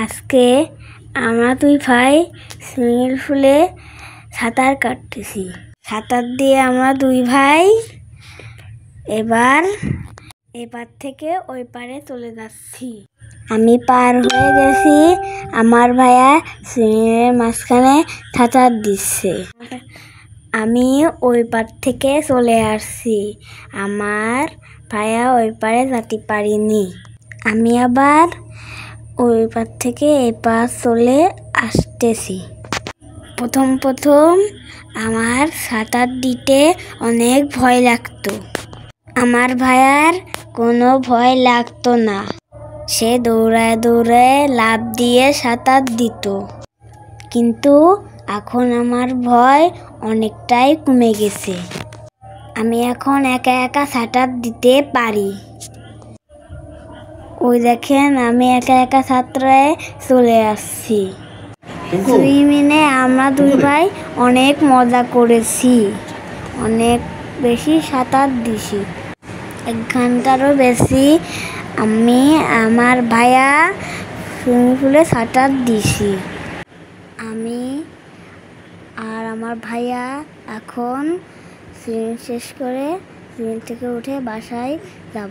আজকে আমরা দুই ভাই সুইমিং পুলে সাঁতার কাটতেছি। সাঁতার দিয়ে আমরা দুই ভাই এবার থেকে ওই পারে চলে যাচ্ছি। আমি পার হয়ে গেছি, আমার ভাইয়া সুইমিংয়ের মাঝখানে সাঁতার দিচ্ছে। আমি ওই পার থেকে চলে আসছি, আমার ভাইয়া ওই পারে যেতে পারিনি। আমি আবার ওই পার থেকে এই পার চলে আসতেছি। প্রথম আমার সাঁতার দিতে অনেক ভয় লাগতো। আমার ভাইয়ার কোনো ভয় লাগতো না, সে দৌড়ায় লাফ দিয়ে সাঁতার দিত। কিন্তু এখন আমার ভয় অনেকটাই কমে গেছে। আমি এখন একা একা সাঁতার দিতে পারি। ওই দেখেন, আমি একা একা সাঁতরে চলে আসছি। সুইমিংয়ে আমরা দুই ভাই অনেক মজা করেছি, অনেক বেশি সাঁতার দিছি, 1 ঘন্টারও বেশি আমি আমার ভাইয়া সুইমিং পুলে সাঁতার দিছি। আমি আর আমার ভাইয়া এখন সুইমিং শেষ করে সুইমিং থেকে উঠে বাসায় যাব।